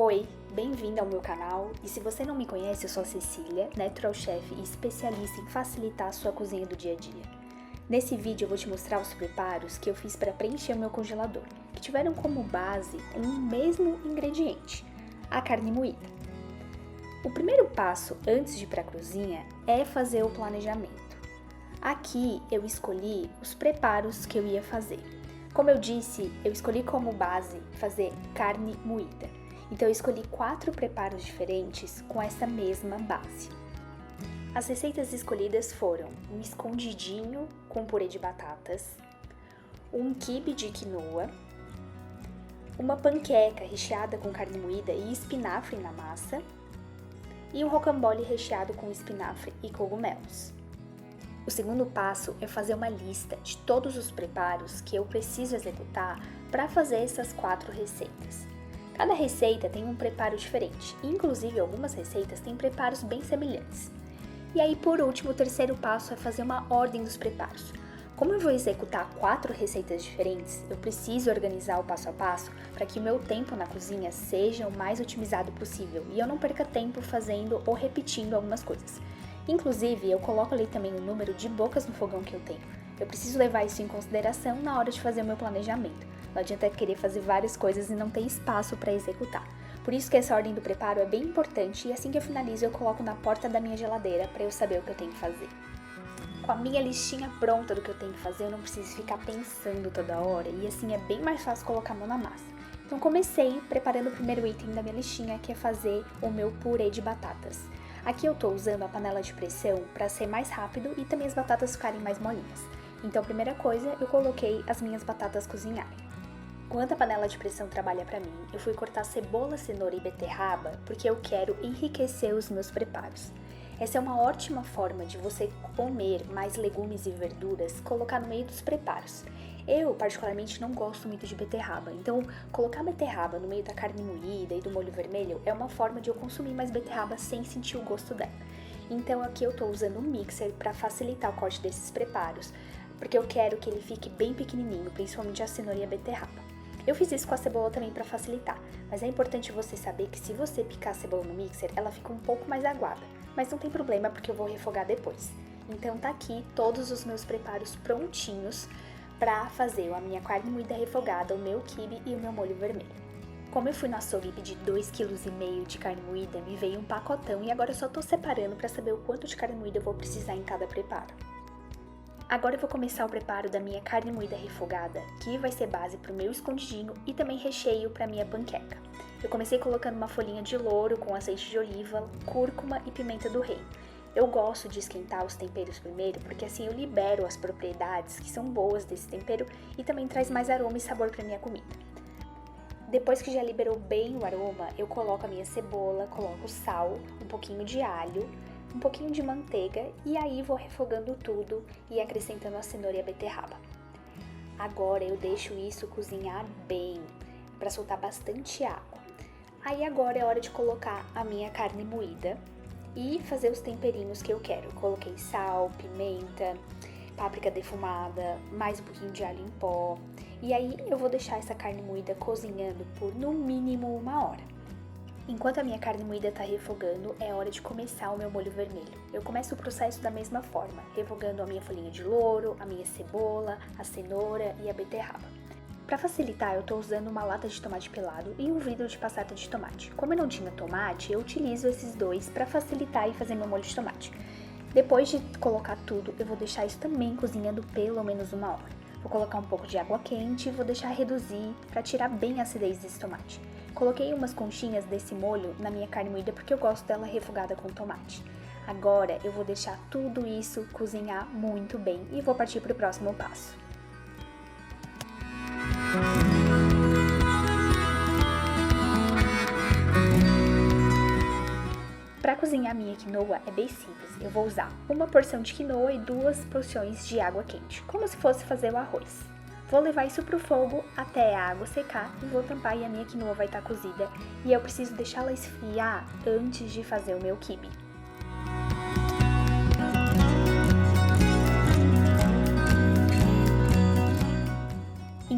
Oi, bem-vinda ao meu canal, e se você não me conhece, eu sou a Cecília, Natural Chef e especialista em facilitar a sua cozinha do dia a dia. Nesse vídeo eu vou te mostrar os preparos que eu fiz para preencher o meu congelador, que tiveram como base um mesmo ingrediente, a carne moída. O primeiro passo antes de ir para a cozinha é fazer o planejamento. Aqui eu escolhi os preparos que eu ia fazer. Como eu disse, eu escolhi como base fazer carne moída. Então eu escolhi 4 preparos diferentes com essa mesma base. As receitas escolhidas foram um escondidinho com purê de batatas, um quibe de quinoa, uma panqueca recheada com carne moída e espinafre na massa e um rocambole recheado com espinafre e cogumelos. O segundo passo é fazer uma lista de todos os preparos que eu preciso executar para fazer essas 4 receitas. Cada receita tem um preparo diferente, inclusive algumas receitas têm preparos bem semelhantes. E aí, por último, o terceiro passo é fazer uma ordem dos preparos. Como eu vou executar 4 receitas diferentes, eu preciso organizar o passo a passo para que o meu tempo na cozinha seja o mais otimizado possível e eu não perca tempo fazendo ou repetindo algumas coisas. Inclusive, eu coloco ali também o número de bocas no fogão que eu tenho. Eu preciso levar isso em consideração na hora de fazer o meu planejamento. Não adianta querer fazer várias coisas e não ter espaço para executar. Por isso que essa ordem do preparo é bem importante e assim que eu finalizo eu coloco na porta da minha geladeira para eu saber o que eu tenho que fazer. Com a minha listinha pronta do que eu tenho que fazer, eu não preciso ficar pensando toda hora e assim é bem mais fácil colocar a mão na massa. Então comecei preparando o primeiro item da minha listinha, que é fazer o meu purê de batatas. Aqui eu estou usando a panela de pressão para ser mais rápido e também as batatas ficarem mais molinhas. Então, a primeira coisa, eu coloquei as minhas batatas cozinharem. Enquanto a panela de pressão trabalha para mim, eu fui cortar cebola, cenoura e beterraba porque eu quero enriquecer os meus preparos. Essa é uma ótima forma de você comer mais legumes e verduras, colocar no meio dos preparos. Eu, particularmente, não gosto muito de beterraba, então colocar beterraba no meio da carne moída e do molho vermelho é uma forma de eu consumir mais beterraba sem sentir o gosto dela. Então aqui eu estou usando um mixer para facilitar o corte desses preparos, porque eu quero que ele fique bem pequenininho, principalmente a cenoura e a beterraba. Eu fiz isso com a cebola também para facilitar, mas é importante você saber que se você picar a cebola no mixer, ela fica um pouco mais aguada, mas não tem problema porque eu vou refogar depois. Então tá aqui todos os meus preparos prontinhos para fazer a minha carne moída refogada, o meu quibe e o meu molho vermelho. Como eu fui no açougue e pedi 2,5 kg de carne moída, me veio um pacotão e agora eu só tô separando para saber o quanto de carne moída eu vou precisar em cada preparo. Agora eu vou começar o preparo da minha carne moída refogada, que vai ser base para o meu escondidinho e também recheio para minha panqueca. Eu comecei colocando uma folhinha de louro com azeite de oliva, cúrcuma e pimenta do reino. Eu gosto de esquentar os temperos primeiro, porque assim eu libero as propriedades que são boas desse tempero e também traz mais aroma e sabor para minha comida. Depois que já liberou bem o aroma, eu coloco a minha cebola, coloco sal, um pouquinho de alho, um pouquinho de manteiga e aí vou refogando tudo e acrescentando a cenoura e a beterraba. Agora eu deixo isso cozinhar bem, para soltar bastante água. Aí agora é hora de colocar a minha carne moída e fazer os temperinhos que eu quero. Eu coloquei sal, pimenta, páprica defumada, mais um pouquinho de alho em pó. E aí eu vou deixar essa carne moída cozinhando por no mínimo 1 hora. Enquanto a minha carne moída está refogando, é hora de começar o meu molho vermelho. Eu começo o processo da mesma forma, refogando a minha folhinha de louro, a minha cebola, a cenoura e a beterraba. Para facilitar, eu estou usando uma lata de tomate pelado e um vidro de passata de tomate. Como eu não tinha tomate, eu utilizo esses dois para facilitar e fazer meu molho de tomate. Depois de colocar tudo, eu vou deixar isso também cozinhando pelo menos 1 hora. Vou colocar um pouco de água quente e vou deixar reduzir para tirar bem a acidez desse tomate. Coloquei umas conchinhas desse molho na minha carne moída porque eu gosto dela refogada com tomate. Agora eu vou deixar tudo isso cozinhar muito bem e vou partir para o próximo passo. Para cozinhar a minha quinoa é bem simples, eu vou usar uma porção de quinoa e 2 porções de água quente, como se fosse fazer o arroz. Vou levar isso pro fogo até a água secar e vou tampar e a minha quinoa vai estar cozida e eu preciso deixá-la esfriar antes de fazer o meu quibe.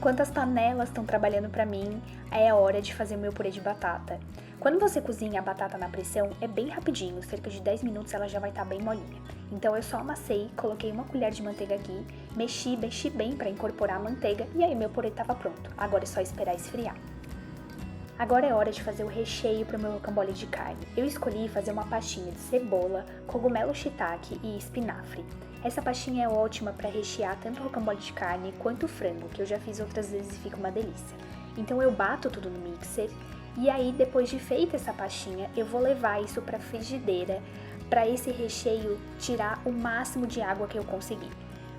Enquanto as panelas estão trabalhando para mim, é a hora de fazer o meu purê de batata. Quando você cozinha a batata na pressão, é bem rapidinho, cerca de 10 minutos ela já vai estar bem molinha. Então eu só amassei, coloquei uma colher de manteiga aqui, mexi bem para incorporar a manteiga e aí meu purê estava pronto. Agora é só esperar esfriar. Agora é hora de fazer o recheio para o meu rocambole de carne. Eu escolhi fazer uma pastinha de cebola, cogumelo shiitake e espinafre. Essa pastinha é ótima para rechear tanto o rocambole de carne quanto o frango, que eu já fiz outras vezes e fica uma delícia. Então eu bato tudo no mixer e aí depois de feita essa pastinha eu vou levar isso para a frigideira para esse recheio tirar o máximo de água que eu conseguir.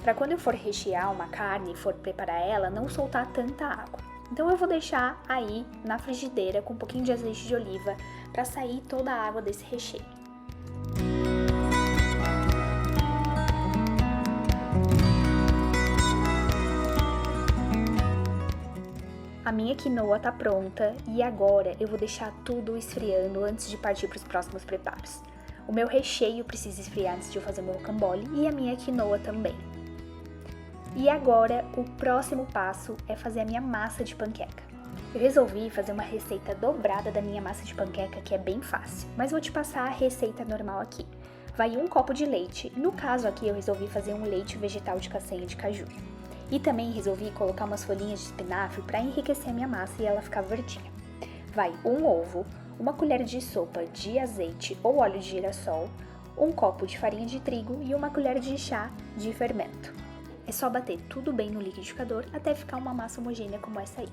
Para quando eu for rechear uma carne e for preparar ela, não soltar tanta água. Então eu vou deixar aí na frigideira com um pouquinho de azeite de oliva para sair toda a água desse recheio. A minha quinoa tá pronta e agora eu vou deixar tudo esfriando antes de partir para os próximos preparos. O meu recheio precisa esfriar antes de eu fazer meu rocambole e a minha quinoa também. E agora o próximo passo é fazer a minha massa de panqueca. Eu resolvi fazer uma receita dobrada da minha massa de panqueca que é bem fácil, mas vou te passar a receita normal aqui. Vai 1 copo de leite, no caso aqui eu resolvi fazer um leite vegetal de castanha de caju. E também resolvi colocar umas folhinhas de espinafre para enriquecer a minha massa e ela ficar verdinha. Vai 1 ovo, 1 colher de sopa de azeite ou óleo de girassol, 1 copo de farinha de trigo e 1 colher de chá de fermento. É só bater tudo bem no liquidificador até ficar uma massa homogênea como essa aí.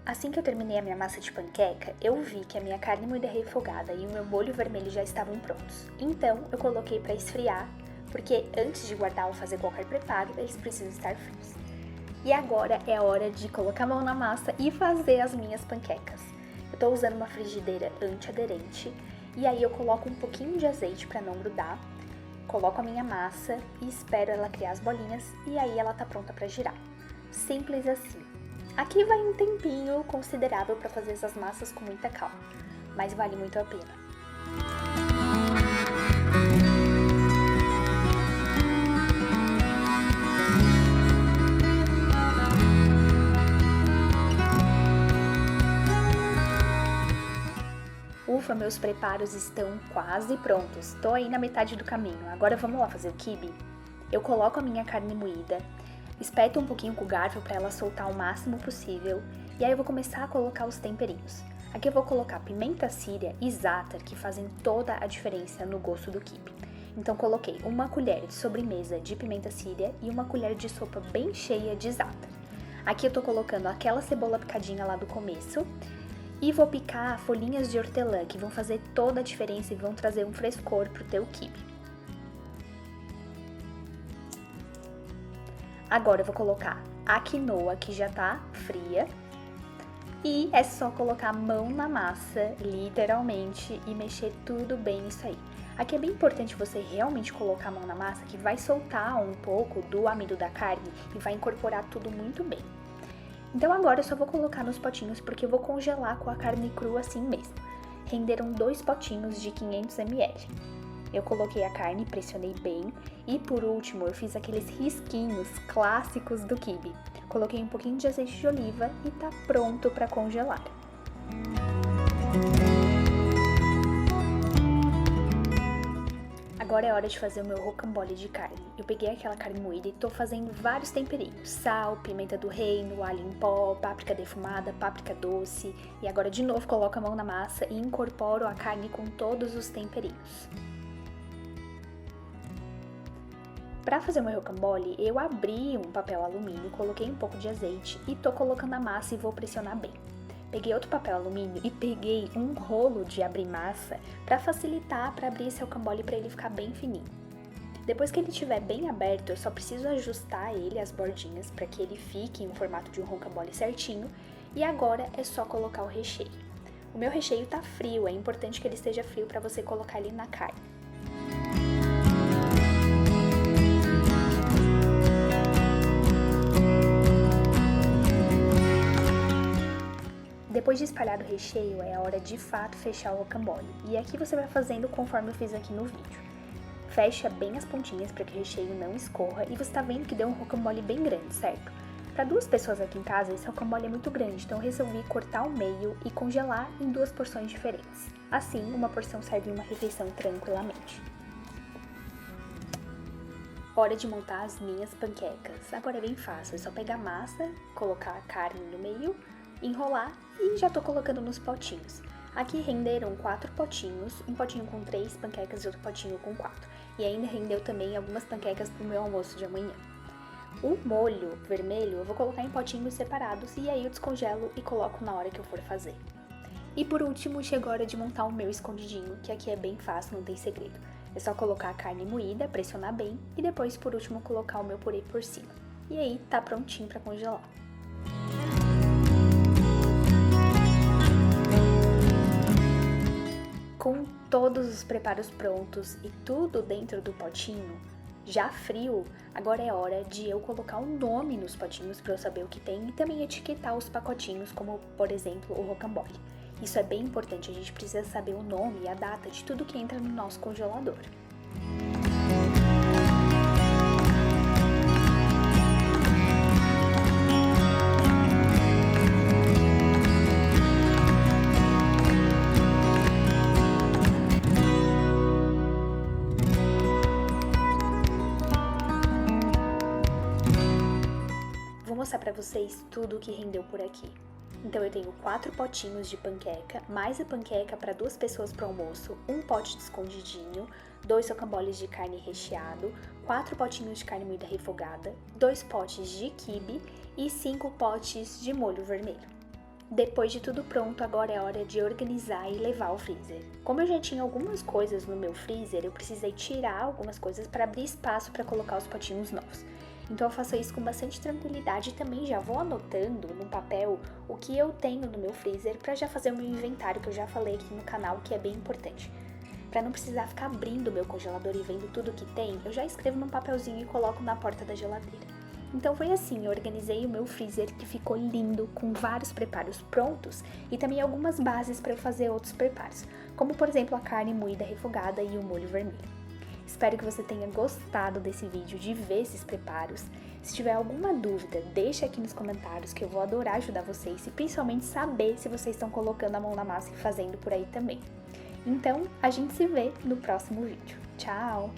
Assim que eu terminei a minha massa de panqueca, eu vi que a minha carne moída refogada e o meu molho vermelho já estavam prontos. Então eu coloquei para esfriar, porque antes de guardar ou fazer qualquer preparo, eles precisam estar frios. E agora é hora de colocar a mão na massa e fazer as minhas panquecas. Eu tô usando uma frigideira antiaderente e aí eu coloco um pouquinho de azeite para não grudar, coloco a minha massa e espero ela criar as bolinhas e aí ela tá pronta para girar. Simples assim. Aqui vai um tempinho considerável para fazer essas massas com muita calma, mas vale muito a pena. Ufa, meus preparos estão quase prontos. Tô aí na metade do caminho. Agora vamos lá fazer o quibe? Eu coloco a minha carne moída, espeto um pouquinho com o garfo para ela soltar o máximo possível e aí eu vou começar a colocar os temperinhos. Aqui eu vou colocar pimenta síria e za'atar, que fazem toda a diferença no gosto do quibe. Então coloquei 1 colher de sobremesa de pimenta síria e 1 colher de sopa bem cheia de za'atar. Aqui eu tô colocando aquela cebola picadinha lá do começo e vou picar folhinhas de hortelã que vão fazer toda a diferença e vão trazer um frescor pro teu quibe. Agora eu vou colocar a quinoa que já tá fria e é só colocar a mão na massa, literalmente, e mexer tudo bem isso aí. Aqui é bem importante você realmente colocar a mão na massa que vai soltar um pouco do amido da carne e vai incorporar tudo muito bem. Então agora eu só vou colocar nos potinhos porque eu vou congelar com a carne crua assim mesmo. Renderam 2 potinhos de 500 ml. Eu coloquei a carne, pressionei bem e por último eu fiz aqueles risquinhos clássicos do quibe. Coloquei um pouquinho de azeite de oliva e tá pronto para congelar. Agora é hora de fazer o meu rocambole de carne. Eu peguei aquela carne moída e tô fazendo vários temperinhos. Sal, pimenta do reino, alho em pó, páprica defumada, páprica doce. E agora de novo coloco a mão na massa e incorporo a carne com todos os temperinhos. Para fazer o meu rocambole, eu abri um papel alumínio, coloquei um pouco de azeite e tô colocando a massa e vou pressionar bem. Peguei outro papel alumínio e peguei um rolo de abrir massa para facilitar para abrir esse rocambole para ele ficar bem fininho. Depois que ele estiver bem aberto, eu só preciso ajustar ele, as bordinhas, para que ele fique em formato de um rocambole certinho e agora é só colocar o recheio. O meu recheio tá frio, é importante que ele esteja frio para você colocar ele na carne. Depois de espalhar o recheio, é a hora de fato fechar o rocambole. E aqui você vai fazendo conforme eu fiz aqui no vídeo. Fecha bem as pontinhas para que o recheio não escorra e você tá vendo que deu um rocambole bem grande, certo? Para 2 pessoas aqui em casa, esse rocambole é muito grande, então eu resolvi cortar ao meio e congelar em 2 porções diferentes. Assim, uma porção serve em uma refeição tranquilamente. Hora de montar as minhas panquecas. Agora é bem fácil, é só pegar a massa, colocar a carne no meio, enrolar e já tô colocando nos potinhos. Aqui renderam 4 potinhos, um potinho com 3 panquecas e outro potinho com 4. E ainda rendeu também algumas panquecas pro meu almoço de amanhã. O molho vermelho eu vou colocar em potinhos separados e aí eu descongelo e coloco na hora que eu for fazer. E por último, chegou a hora de montar o meu escondidinho, que aqui é bem fácil, não tem segredo. É só colocar a carne moída, pressionar bem e depois, por último, colocar o meu purê por cima. E aí, tá prontinho para congelar. Com todos os preparos prontos e tudo dentro do potinho, já frio, agora é hora de eu colocar um nome nos potinhos para eu saber o que tem e também etiquetar os pacotinhos, como, por exemplo, o rocambole. Isso é bem importante, a gente precisa saber o nome e a data de tudo que entra no nosso congelador. Vou mostrar pra vocês tudo o que rendeu por aqui. Então eu tenho 4 potinhos de panqueca, mais a panqueca para 2 pessoas para almoço, um pote de escondidinho, 2 rocamboles de carne recheado, 4 potinhos de carne moída refogada, 2 potes de quibe e 5 potes de molho vermelho. Depois de tudo pronto, agora é hora de organizar e levar ao freezer. Como eu já tinha algumas coisas no meu freezer, eu precisei tirar algumas coisas para abrir espaço para colocar os potinhos novos. Então eu faço isso com bastante tranquilidade e também já vou anotando no papel o que eu tenho no meu freezer para já fazer o meu inventário, que eu já falei aqui no canal, que é bem importante. Para não precisar ficar abrindo o meu congelador e vendo tudo que tem, eu já escrevo num papelzinho e coloco na porta da geladeira. Então foi assim, eu organizei o meu freezer que ficou lindo, com vários preparos prontos e também algumas bases para eu fazer outros preparos, como por exemplo a carne moída refogada e o molho vermelho. Espero que você tenha gostado desse vídeo, de ver esses preparos. Se tiver alguma dúvida, deixa aqui nos comentários que eu vou adorar ajudar vocês e principalmente saber se vocês estão colocando a mão na massa e fazendo por aí também. Então, a gente se vê no próximo vídeo. Tchau!